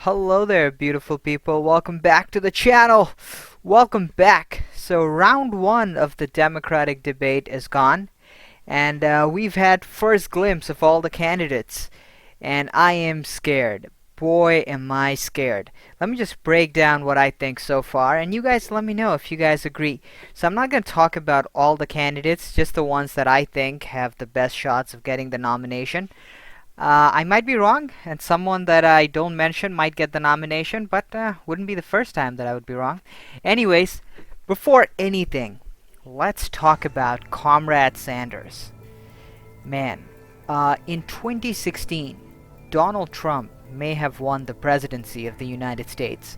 Hello there, beautiful people. Welcome back to the channel. Welcome back. So, round one of the Democratic debate is gone, and we've had first glimpse of all the candidates, and I am scared. Boy, am I scared. Let me just break down what I think so far, and you guys let me know if you guys agree. So, I'm not going to talk about all the candidates, just the ones that I think have the best shots of getting the nomination. I might be wrong, and someone that I don't mention might get the nomination, but wouldn't be the first time that I would be wrong. Anyways, before anything, let's talk about Comrade Sanders. Man, in 2016, Donald Trump may have won the presidency of the United States,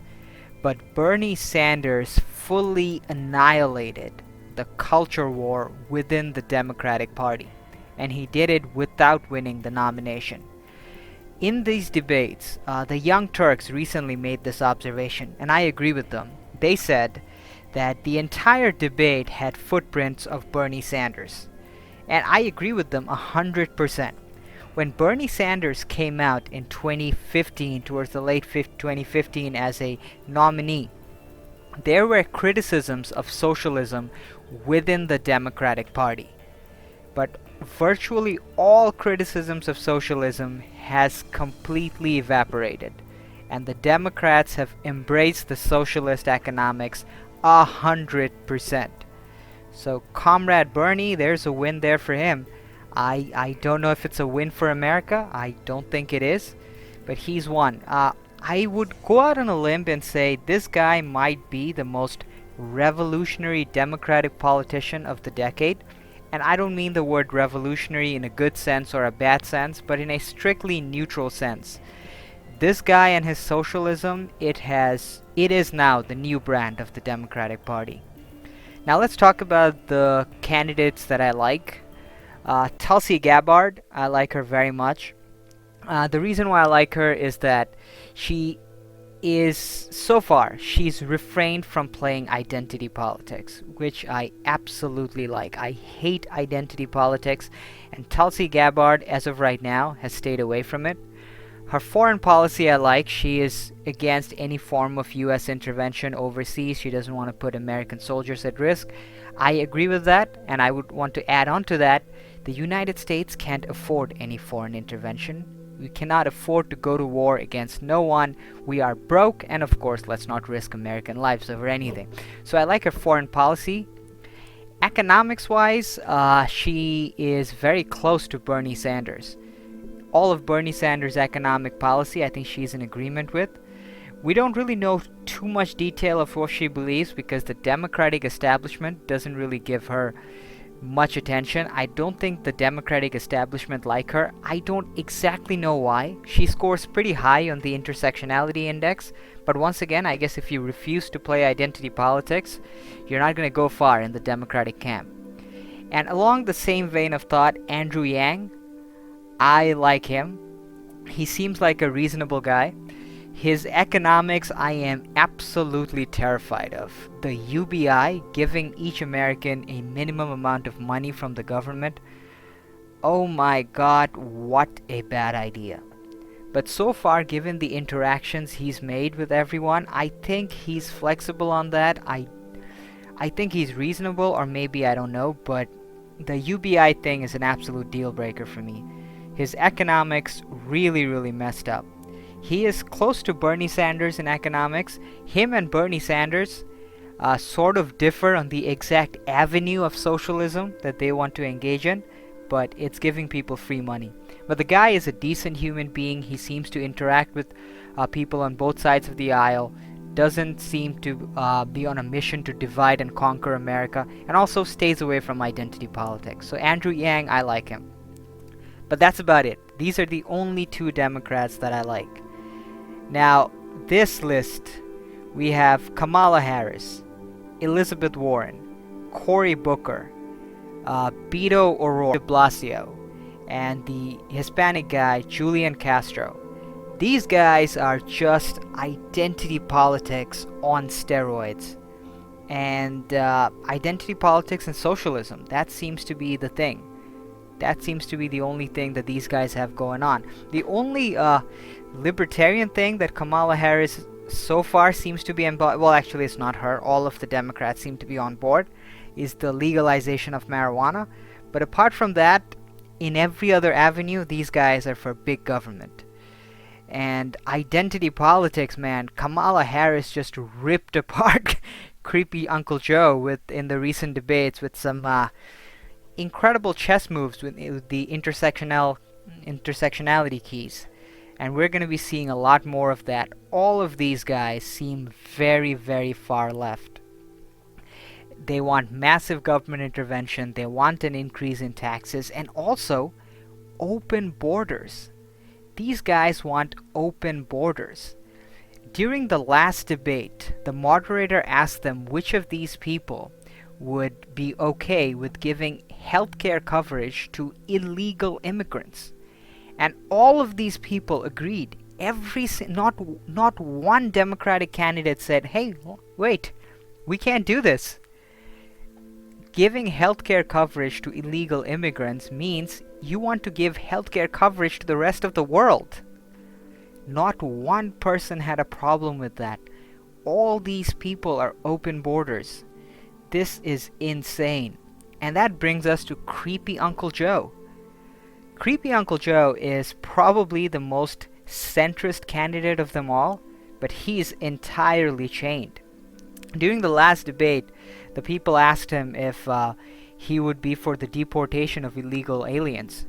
but Bernie Sanders fully annihilated the culture war within the Democratic Party, and he did it without winning the nomination. In these debates, the Young Turks recently made this observation, and I agree with them. They said that the entire debate had footprints of Bernie Sanders, and I agree with them 100%. When Bernie Sanders came out in 2015, towards the late 2015, as a nominee, there were criticisms of socialism within the Democratic Party. But virtually all criticisms of socialism has completely evaporated, and the Democrats have embraced the socialist economics 100%. So, Comrade Bernie, there's a win there for him. I don't know if it's a win for America. I don't think it is, but he's won. I would go out on a limb and say this guy might be the most revolutionary Democratic politician of the decade. And I don't mean the word revolutionary in a good sense or a bad sense, but in a strictly neutral sense. This guy and his socialism, it is now the new brand of the Democratic Party. Now let's talk about the candidates that I like. Tulsi Gabbard, I like her very much. The reason why I like her is that she's refrained from playing identity politics, which I absolutely like. I hate identity politics, and Tulsi Gabbard, as of right now, has stayed away from it. Her foreign policy I like. She is against any form of US intervention overseas. She doesn't want to put American soldiers at risk. I agree with that, and I would want to add on to that, the United States can't afford any foreign intervention. We cannot afford to go to war against no one. We are broke, and of course, let's not risk American lives over anything. So I like her foreign policy. Economics-wise, she is very close to Bernie Sanders. All of Bernie Sanders' economic policy, I think she's in agreement with. We don't really know too much detail of what she believes because the Democratic establishment doesn't really give her much attention. I don't think the Democratic establishment like her. I don't exactly know why. She scores pretty high on the intersectionality index, but once again, I guess if you refuse to play identity politics, you're not going to go far in the Democratic camp. And along the same vein of thought, Andrew Yang, I like him. He seems like a reasonable guy. His economics, I am absolutely terrified of. The UBI, giving each American a minimum amount of money from the government. Oh my god, what a bad idea. But so far, given the interactions he's made with everyone, I think he's flexible on that. I think he's reasonable, or maybe I don't know, but the UBI thing is an absolute deal breaker for me. His economics really messed up. He is close to Bernie Sanders in economics. Him and Bernie Sanders sort of differ on the exact avenue of socialism that they want to engage in, but it's giving people free money. But the guy is a decent human being. He seems to interact with people on both sides of the aisle, doesn't seem to be on a mission to divide and conquer America, and also stays away from identity politics. So Andrew Yang, I like him. But that's about it. These are the only two Democrats that I like. Now, this list, we have Kamala Harris, Elizabeth Warren, Cory Booker, Beto O'Rourke, de Blasio, and the Hispanic guy, Julian Castro. These guys are just identity politics on steroids. And identity politics and socialism, that seems to be the thing. That seems to be the only thing that these guys have going on. The only libertarian thing that Kamala Harris so far seems to be on board, well, actually it's not her, all of the Democrats seem to be on board, is the legalization of marijuana. But apart from that, in every other avenue, these guys are for big government. And identity politics, man, Kamala Harris just ripped apart creepy Uncle Joe in the recent debates with some incredible chess moves with the intersectionality keys. And we're going to be seeing a lot more of that. All of these guys seem very, very far left. They want massive government intervention, they want an increase in taxes, and also open borders. These guys want open borders. During the last debate, the moderator asked them which of these people would be okay with giving healthcare coverage to illegal immigrants. And all of these people agreed. Not one Democratic candidate said, "Hey, wait, we can't do this." Giving healthcare coverage to illegal immigrants means you want to give healthcare coverage to the rest of the world. Not one person had a problem with that. All these people are open borders. This is insane. And that brings us to creepy Uncle Joe. Creepy Uncle Joe is probably the most centrist candidate of them all, but he's entirely chained. During the last debate, the people asked him if he would be for the deportation of illegal immigrants.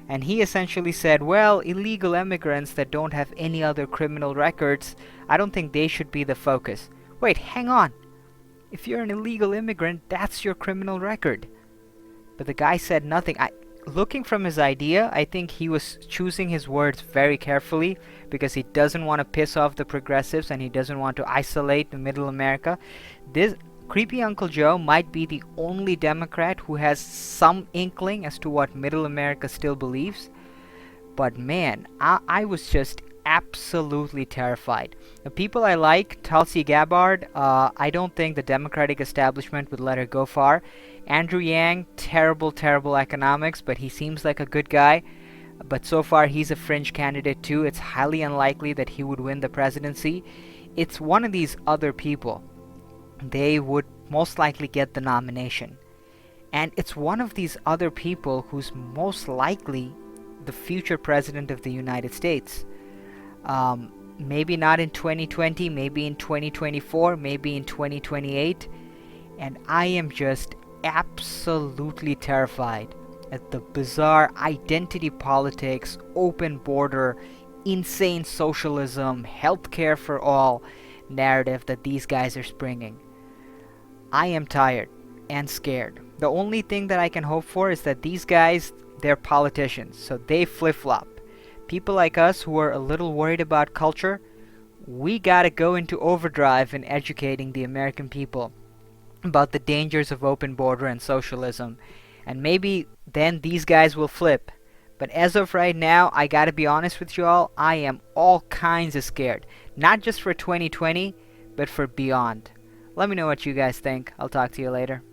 And he essentially said, well, illegal immigrants that don't have any other criminal records, I don't think they should be the focus. Wait, hang on. If you're an illegal immigrant, that's your criminal record. But the guy said nothing. Looking from his idea, I think he was choosing his words very carefully because he doesn't want to piss off the progressives and he doesn't want to isolate the middle America. This creepy Uncle Joe might be the only Democrat who has some inkling as to what middle America still believes. But man, I was just absolutely terrified. The people I like, Tulsi Gabbard, I don't think the Democratic establishment would let her go far. Andrew Yang, terrible economics, but he seems like a good guy. But so far he's a fringe candidate too. It's highly unlikely that he would win the presidency. It's one of these other people. They would most likely get the nomination. And it's one of these other people who's most likely the future president of the United States. Maybe not in 2020, maybe in 2024, maybe in 2028. And I am just absolutely terrified at the bizarre identity politics, open border, insane socialism, healthcare for all narrative that these guys are springing. I am tired and scared. The only thing that I can hope for is that these guys, they're politicians, so they flip-flop. People like us who are a little worried about culture, we gotta go into overdrive in educating the American people about the dangers of open border and socialism. And maybe then these guys will flip. But as of right now, I gotta be honest with you all, I am all kinds of scared. Not just for 2020, but for beyond. Let me know what you guys think. I'll talk to you later.